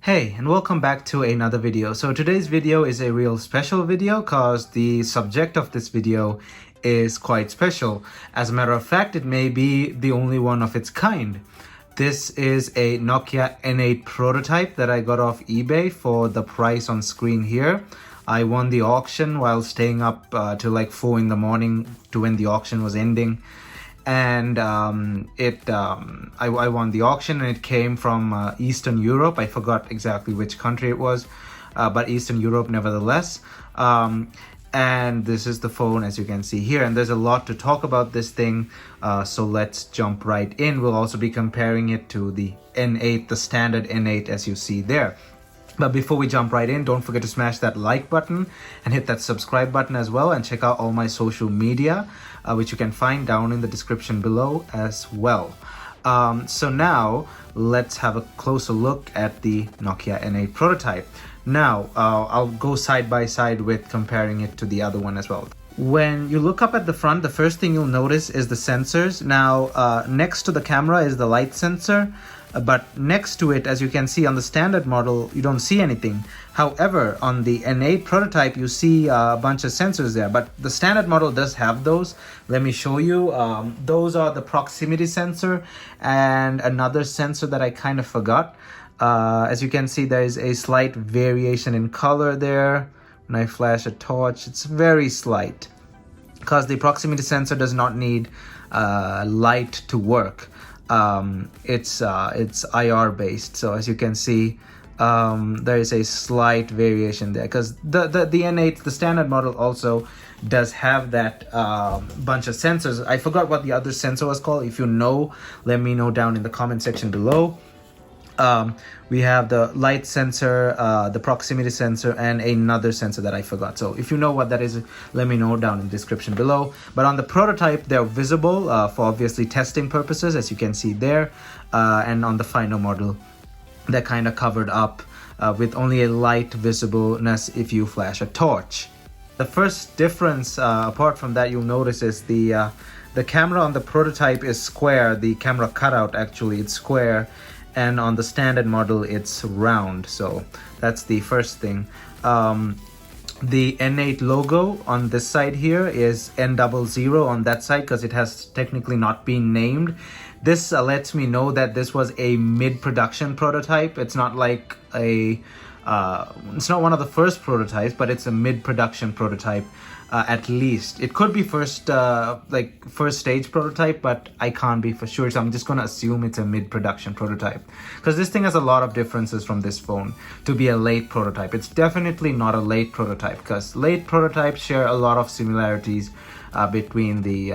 Hey, and welcome back to another video. So today's video is a real special video because the subject of this video is quite special. As a matter of fact, it may be the only one of its kind. This is a Nokia N8 prototype that I got off eBay for the price on screen here. I won the auction while staying up till like 4 in the morning to when the auction was ending. And I won the auction, and it came from Eastern Europe. I forgot exactly which country it was, but Eastern Europe nevertheless. And this is the phone, as you can see here, and there's a lot to talk about this thing, so let's jump right in. We'll also be comparing it to the N8, the standard N8, as you see there. But before we jump right in, don't forget to smash that like button and hit that subscribe button as well, and check out all my social media, which you can find down in the description below as well. So now let's have a closer look at the Nokia N8 prototype. Now I'll go side by side with comparing it to the other one as well. When you look up at the front, the first thing you'll notice is the sensors. Now next to the camera is the light sensor, but next to it, as you can see on the standard model, you don't see anything. However, on the N8 prototype, you see a bunch of sensors there, but the standard model does have those. Let me show you. Those are the proximity sensor and another sensor that I kind of forgot. As you can see, there is a slight variation in color there. When I flash a torch, it's very slight because the proximity sensor does not need light to work. It's IR based, so as you can see, there is a slight variation there because the N8, the standard model, also does have that bunch of sensors. I forgot what the other sensor was called. If you know, let me know down in the comment section below. We have the light sensor, the proximity sensor, and another sensor that I forgot. So if you know what that is, let me know down in the description below. But on the prototype, they're visible for obviously testing purposes, as you can see there. And on the final model, they're kind of covered up with only a light visibleness if you flash a torch. The first difference, apart from that, you'll notice is the camera on the prototype is square. The camera cutout, actually, it's square. And on the standard model, it's round. So that's the first thing. The N8 logo on this side here is N00 on that side because it has technically not been named. This lets me know that this was a mid-production prototype. It's not like a it's not one of the first prototypes, but it's a mid-production prototype. At least it could be first stage prototype, but I can't be for sure, so I'm just gonna assume it's a mid-production prototype because this thing has a lot of differences from this phone to be a late prototype. It's definitely not a late prototype because late prototypes share a lot of similarities between the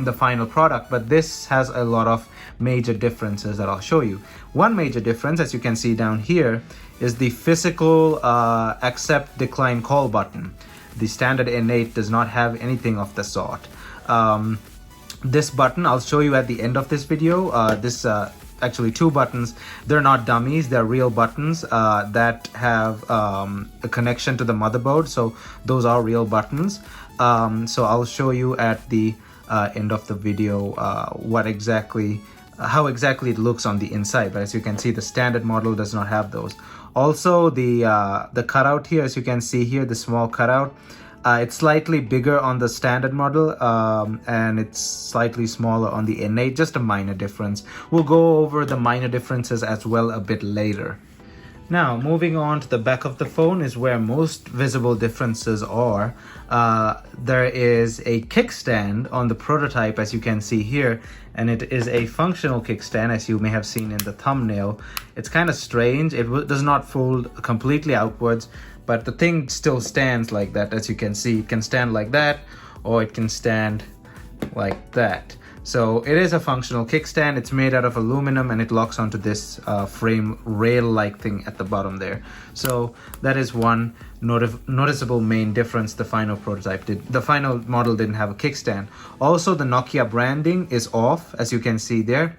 the final product, but this has a lot of major differences that I'll show you. One major difference, as you can see down here, is the physical accept decline call button. The standard N8 does not have anything of the sort. This button, I'll show you at the end of this video. Actually, two buttons. They're not dummies. They're real buttons that have a connection to the motherboard. So those are real buttons. So I'll show you at the end of the video how exactly it looks on the inside. But as you can see, the standard model does not have those. Also, the cutout here, as you can see here, the small cutout, it's slightly bigger on the standard model, and it's slightly smaller on the N8, just a minor difference. We'll go over the minor differences as well a bit later. Now, moving on to the back of the phone is where most visible differences are. There is a kickstand on the prototype, as you can see here, and it is a functional kickstand, as you may have seen in the thumbnail. It's kind of strange. It does not fold completely outwards, but the thing still stands like that. As you can see, it can stand like that, or it can stand like that. So it is a functional kickstand. It's made out of aluminum, and it locks onto this frame rail-like thing at the bottom there. So that is one noticeable main difference the final prototype did. The final model didn't have a kickstand. Also, the Nokia branding is off, as you can see there.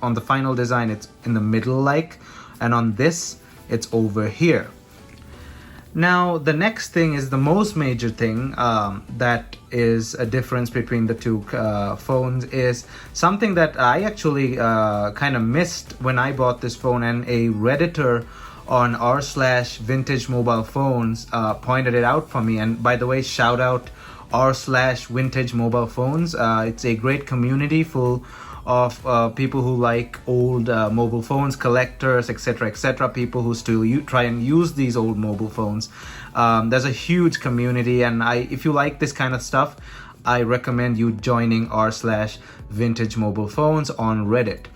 On the final design, it's in the middle-like, and on this, it's over here. Now, the next thing is the most major thing that is a difference between the two phones is something that I actually kind of missed when I bought this phone, and a Redditor on r/vintage mobile phones pointed it out for me. And by the way, shout out r/vintage mobile phones. It's a great community full of people who like old mobile phones, collectors, etc., etc., people who still try and use these old mobile phones. There's a huge community, and if you like this kind of stuff, I recommend you joining r/vintage mobile phones on Reddit.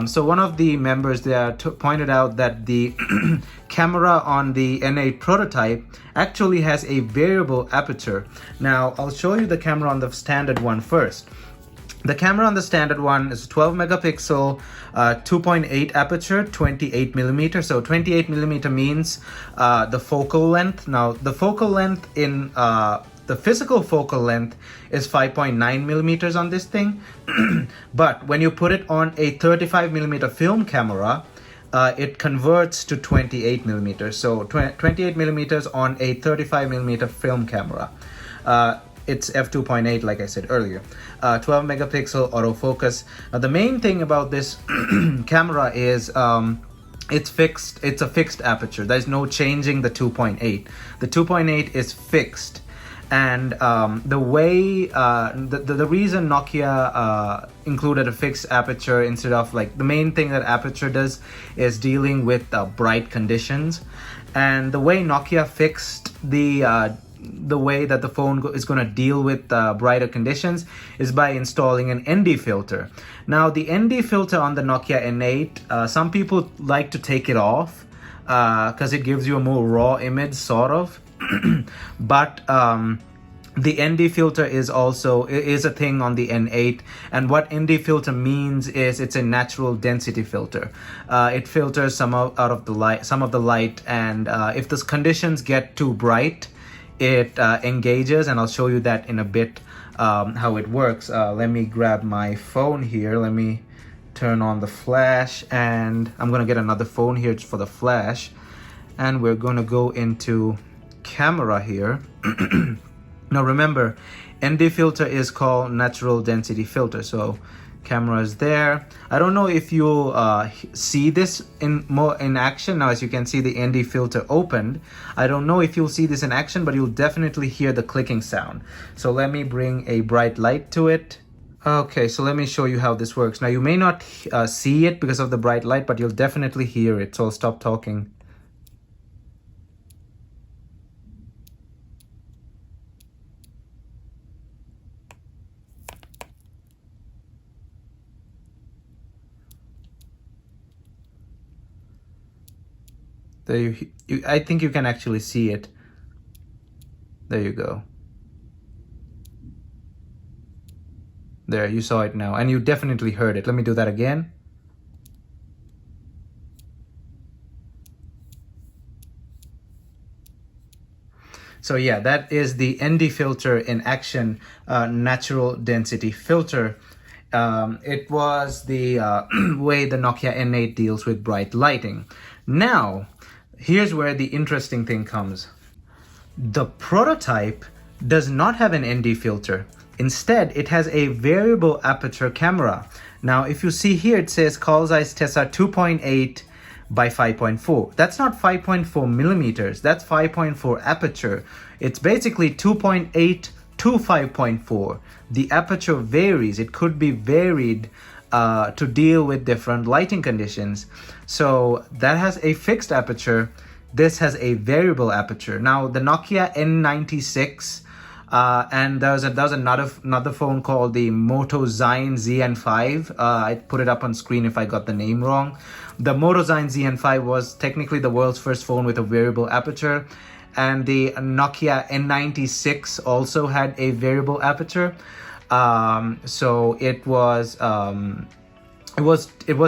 So one of the members there pointed out that the camera on the N8 prototype actually has a variable aperture. Now I'll show you the camera on the standard one first. The camera on the standard one is 12 megapixel, 2.8 aperture, 28 millimeter. So 28 millimeter means the focal length. Now the focal length in the physical focal length is 5.9 millimeters on this thing. But when you put it on a 35 millimeter film camera, it converts to 28 millimeters. So 28 millimeters on a 35 millimeter film camera. It's f2.8, like I said earlier. 12 megapixel autofocus. Now the main thing about this camera is it's fixed. It's a fixed aperture. There's no changing the 2.8. The 2.8 is fixed. And the way the reason Nokia included a fixed aperture instead of, like, the main thing that Aperture does is dealing with bright conditions, and the way Nokia fixed the way that the phone is going to deal with brighter conditions is by installing an ND filter. Now the ND filter on the Nokia N8, some people like to take it off because it gives you a more raw image, sort of. But the ND filter is a thing on the N8, and what ND filter means is it's a natural density filter. It filters some of the light, and if the conditions get too bright, it engages, and I'll show you that in a bit how it works. Let me grab my phone here. Let me turn on the flash, and I'm gonna get another phone here for the flash, and we're gonna go into camera here. Now remember, ND filter is called natural density filter. So camera is there. I don't know if you'll see this in action. Now, as you can see, the ND filter opened. I don't know if you'll see this in action, but you'll definitely hear the clicking sound. So let me bring a bright light to it. Okay, so let me show you how this works. Now you may not see it because of the bright light, but you'll definitely hear it. So I'll stop talking. There I think you can actually see it. There you go. There, you saw it now, and you definitely heard it. Let me do that again. So yeah, that is the ND filter in action, natural density filter. It was the way the Nokia N8 deals with bright lighting. Now, here's where the interesting thing comes. The prototype does not have an ND filter. Instead, it has a variable aperture camera. Now, if you see here, it says call size Tessa 2.8 by 5.4. That's not 5.4 millimeters. That's 5.4 aperture. It's basically 2.8 to 5.4. The aperture varies. It could be varied to deal with different lighting conditions. So that has a fixed aperture. This has a variable aperture. Now the Nokia N96 and there's another phone called the Motozyne ZN5. I put it up on screen if I got the name wrong. The Motozyne ZN5 was technically the world's first phone with a variable aperture, and the Nokia N96 also had a variable aperture. So it was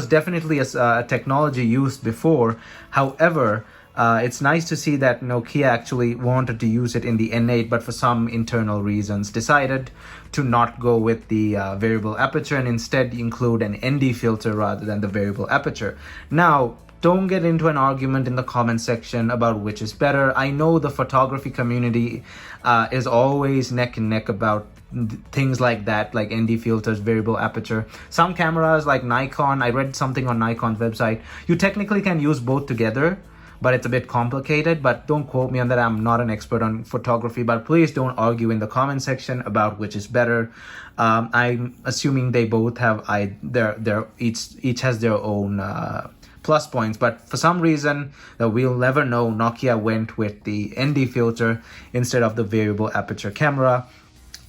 definitely a technology used before. However, it's nice to see that Nokia actually wanted to use it in the N8, but for some internal reasons decided to not go with the variable aperture and instead include an ND filter rather than the variable aperture. Now, don't get into an argument in the comment section about which is better. I know the photography community is always neck and neck about things like that, like ND filters, variable aperture. Some cameras like Nikon, I read something on Nikon's website, you technically can use both together, but it's a bit complicated. But don't quote me on that. I'm not an expert on photography, but please don't argue in the comment section about which is better. I'm assuming they both have each has their own plus points, but for some reason that we'll never know, Nokia went with the ND filter instead of the variable aperture camera.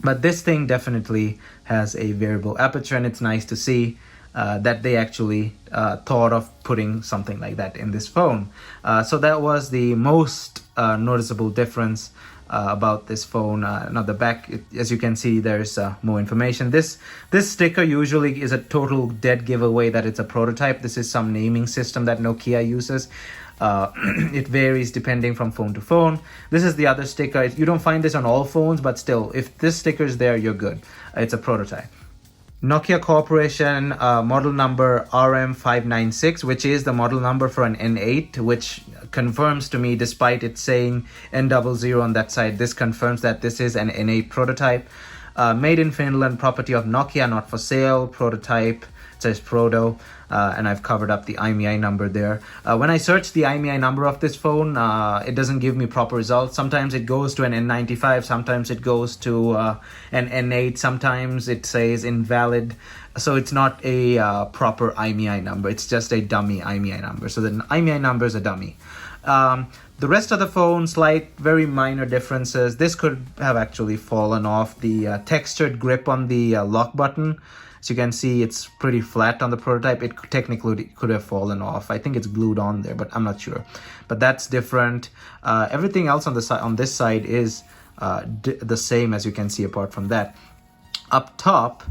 But this thing definitely has a variable aperture, and it's nice to see that they actually thought of putting something like that in this phone. So that was the most noticeable difference about this phone. Now the back, as you can see, there's more information. This sticker usually is a total dead giveaway that it's a prototype. This is some naming system that Nokia uses. It varies depending from phone to phone. This is the other sticker. You don't find this on all phones, but still, if this sticker is there, you're good. It's a prototype. Nokia Corporation model number RM596, which is the model number for an N8, which confirms to me, despite it saying N00 on that side, this confirms that this is an N8 prototype. Made in Finland, property of Nokia, not for sale, prototype, it says Proto, and I've covered up the IMEI number there. When I search the IMEI number of this phone, it doesn't give me proper results. Sometimes it goes to an N95, sometimes it goes to an N8, sometimes it says invalid. So it's not a proper IMEI number, it's just a dummy IMEI number. So the IMEI number is a dummy. The rest of the phone, slight, very minor differences. This could have actually fallen off. The textured grip on the lock button, as you can see, it's pretty flat on the prototype. It technically could have fallen off. I think it's glued on there, but I'm not sure. But that's different. Everything else on the side, on this side, is the same, as you can see. Apart from that, up top,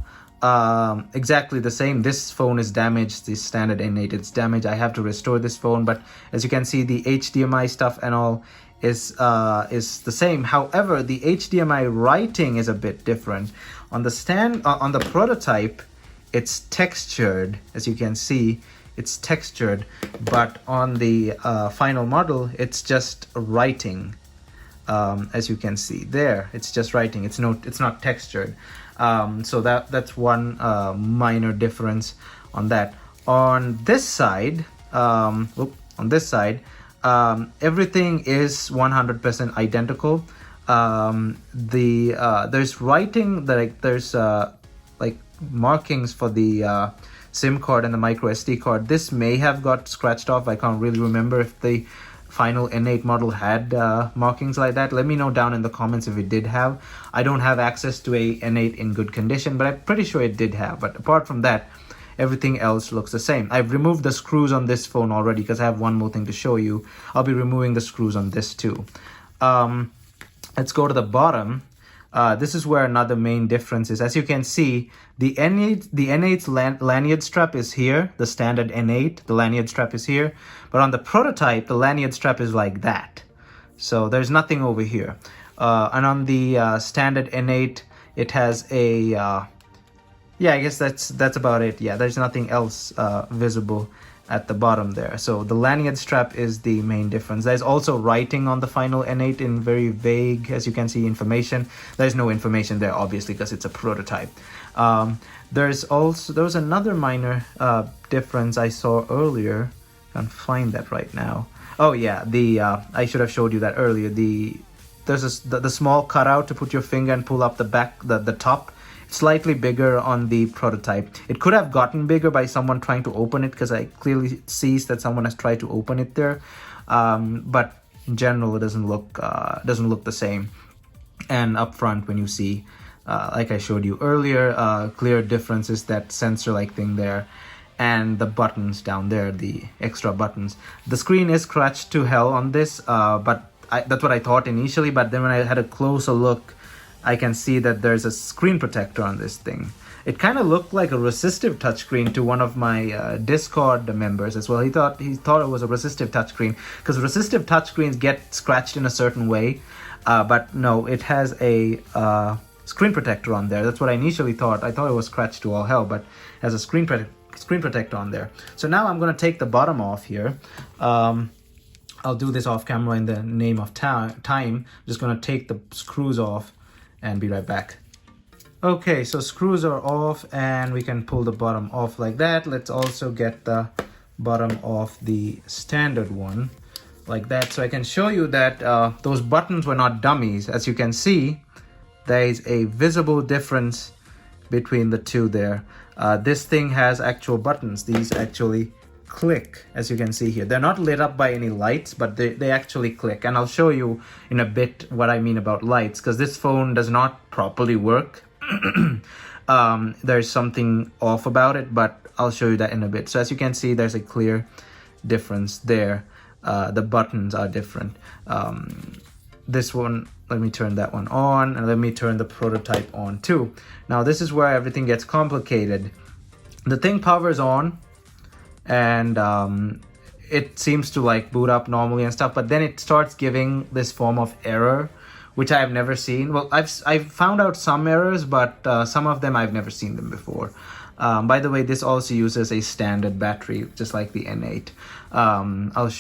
exactly the same. This phone is damaged. The standard N8 is damaged. I have to restore this phone, but as you can see, the HDMI stuff and all is the same. However, the HDMI writing is a bit different. On the prototype, it's textured, as you can see, it's textured, but on the final model, it's just writing. As you can see there, it's just writing. It's not textured. So that's one minor difference on that. On this side, everything is 100% identical. There's writing, there's like markings for the SIM card and the micro SD card. This may have got scratched off. I can't really remember if the final N8 model had markings like that. Let me know down in the comments if it did have. I don't have access to a N8 in good condition, but I'm pretty sure it did have. But apart from that, everything else looks the same. I've removed the screws on this phone already because I have one more thing to show you. I'll be removing the screws on this too. Let's go to the bottom. This is where another main difference is. As you can see, the N8's lanyard strap is here. The standard N8, the lanyard strap is here. But on the prototype, the lanyard strap is like that. So there's nothing over here. And on the standard N8, it has a... yeah, I guess that's about it. Yeah, there's nothing else visible at the bottom there. So the lanyard strap is the main difference. There's also writing on the final N8 in very vague, as you can see, information. There's no information there, obviously, because it's a prototype. There was another minor difference I saw earlier. Can't find that right now. Oh yeah, I should have showed you that earlier. There's the small cutout to put your finger and pull up the back, the top. Slightly bigger on the prototype. It could have gotten bigger by someone trying to open it, because I clearly see that someone has tried to open it there. But in general, it doesn't look the same. And up front, when you see, like I showed you earlier, clear difference is that sensor-like thing there, and the buttons down there, the extra buttons. The screen is scratched to hell on this, but that's what I thought initially. But then when I had a closer look, I can see that there's a screen protector on this thing. It kind of looked like a resistive touchscreen to one of my Discord members as well. He thought it was a resistive touchscreen, because resistive touchscreens get scratched in a certain way, but no, it has a screen protector on there. That's what I initially thought. I thought it was scratched to all hell, but it has a screen protector on there. So now I'm going to take the bottom off here. I'll do this off camera in the name of time. I'm just going to take the screws off and be right back. Okay, so screws are off and we can pull the bottom off like that. Let's also get the bottom off the standard one. like that. So I can show you that those buttons were not dummies. As you can see, there is a visible difference between the two there. This thing has actual buttons. These actually click, as you can see here. They're not lit up by any lights, but they actually click. And I'll show you in a bit what I mean about lights, because this phone does not properly work. There's something off about it, but I'll show you that in a bit. So as you can see, there's a clear difference there. The buttons are different. This one, let me turn that one on, and let me turn the prototype on too. Now this is where everything gets complicated. The thing powers on, and it seems to like boot up normally and stuff, but then it starts giving this form of error, which I have never seen. Well, I've found out some errors, but some of them I've never seen them before. By the way, this also uses a standard battery, just like the N8. I'll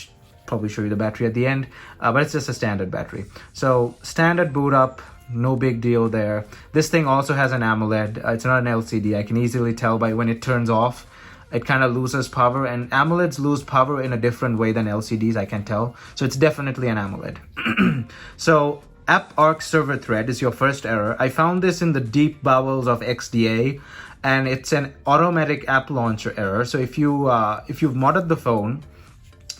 probably show you the battery at the end, but it's just a standard battery. So standard boot up, no big deal there. This thing also has an AMOLED. It's not an LCD. I can easily tell by when it turns off, it kind of loses power, and AMOLEDs lose power in a different way than LCDs, I can tell. So it's definitely an AMOLED. So app arc server thread is your first error. I found this in the deep bowels of XDA, and it's an automatic app launcher error. So if you've modded the phone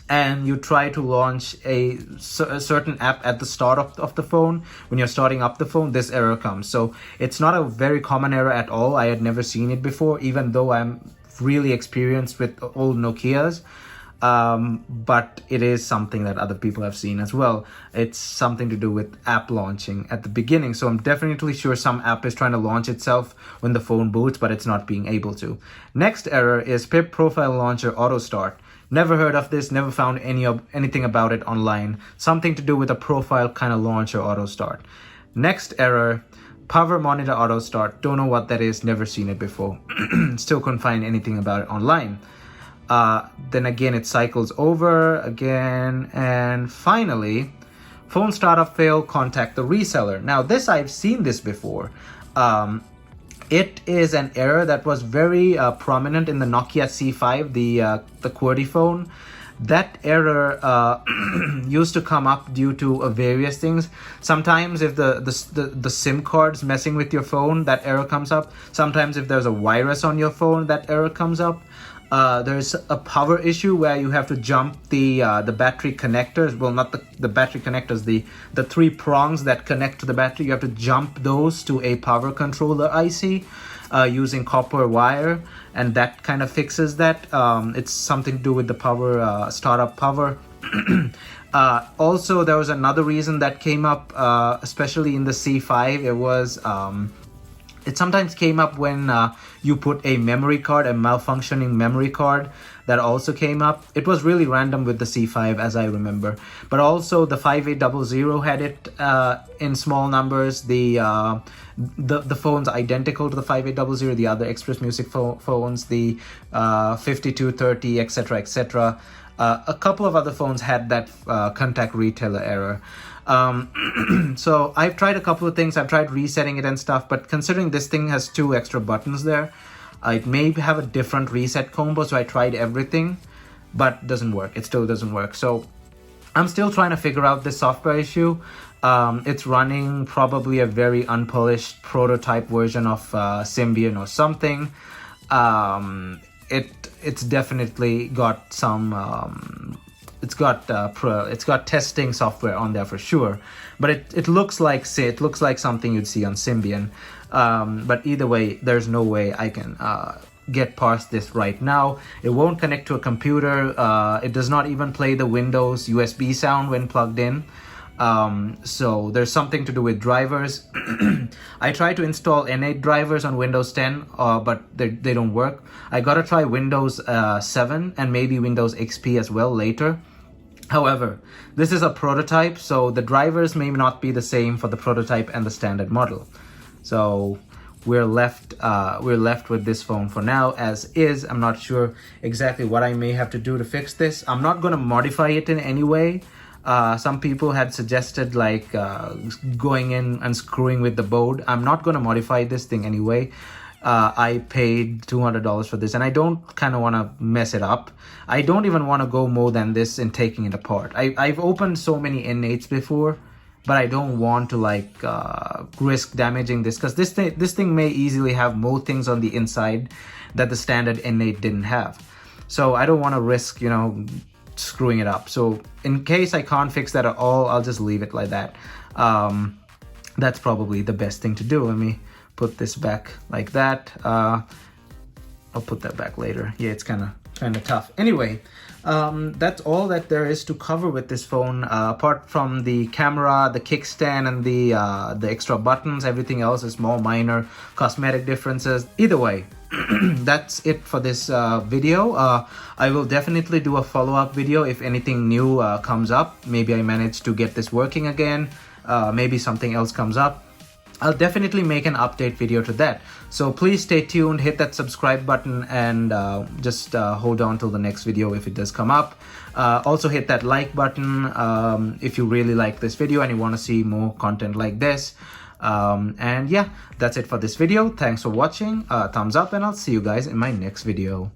and you try to launch a certain app at the start of the phone, when you're starting up the phone, this error comes. So it's not a very common error at all. I had never seen it before, even though I'm really experienced with old Nokias. But it is something that other people have seen as well. It's something to do with app launching at the beginning. So I'm definitely sure some app is trying to launch itself when the phone boots, but it's not being able to. Next error is pip profile launcher auto start. Never heard of this, never found anything about it online. Something to do with a profile kind of launcher auto start. Next error, power monitor auto start. Don't know what that is, never seen it before. Still couldn't find anything about it online. Then again, it cycles over again. And finally, phone startup fail, contact the reseller. Now this, I've seen this before. It is an error that was very prominent in the Nokia C5, the QWERTY phone. That error used to come up due to various things. Sometimes if the SIM card's messing with your phone, that error comes up. Sometimes if there's a virus on your phone, that error comes up. There's a power issue where you have to jump the battery connectors. Well, not the battery connectors, the three prongs that connect to the battery. You have to jump those to a power controller IC using copper wire, and that kind of fixes that. It's something to do with the power, startup power. Also, there was another reason that came up, especially in the C5. It was it sometimes came up when you put a memory card, a malfunctioning memory card. That also came up. It was really random with the C5, as I remember. But also the 5800 had it in small numbers. The phones identical to the 5800, the other Express Music phones, the 5230, etc., etc. A couple of other phones had that contact retailer error. So I've tried a couple of things. I've tried resetting it and stuff, but considering this thing has 2 extra buttons there, it may have a different reset combo. So I tried everything, but doesn't work. It still doesn't work. So I'm still trying to figure out this software issue. It's running probably a very unpolished prototype version of Symbian or something. It's definitely got some it's got testing software on there for sure, but it looks like something you'd see on Symbian. But either way, there's no way I can get past this right now. It won't connect to a computer. It does not even play the Windows USB sound when plugged in. So there's something to do with drivers. I tried to install N8 drivers on Windows 10, but they don't work. I gotta try Windows 7 and maybe Windows XP as well later. However, this is a prototype, so the drivers may not be the same for the prototype and the standard model. So we're left with this phone for now as is. I'm not sure exactly what I may have to do to fix this. I'm not going to modify it in any way. Some people had suggested like going in and screwing with the board. I'm not going to modify this thing anyway. I paid $200 for this, and I don't kind of want to mess it up. I don't even want to go more than this in taking it apart. I've opened so many N8s before, but I don't want to like risk damaging this, because this thing may easily have more things on the inside that the standard N8 didn't have. So I don't want to risk, you know, screwing it up. So in case I can't fix that at all, I'll just leave it like that. That's probably the best thing to do. Let me put this back like that. I'll put that back later. Yeah, it's kind of tough. Anyway, that's all that there is to cover with this phone. Apart from the camera, the kickstand, and the extra buttons, everything else is small, minor cosmetic differences. Either way, that's it for this video. I will definitely do a follow-up video if anything new comes up. Maybe I manage to get this working again. Maybe something else comes up. I'll definitely make an update video to that. So please stay tuned, hit that subscribe button, and just hold on till the next video if it does come up. Also hit that like button if you really like this video and you want to see more content like this. And yeah, that's it for this video. Thanks for watching. Thumbs up, and I'll see you guys in my next video.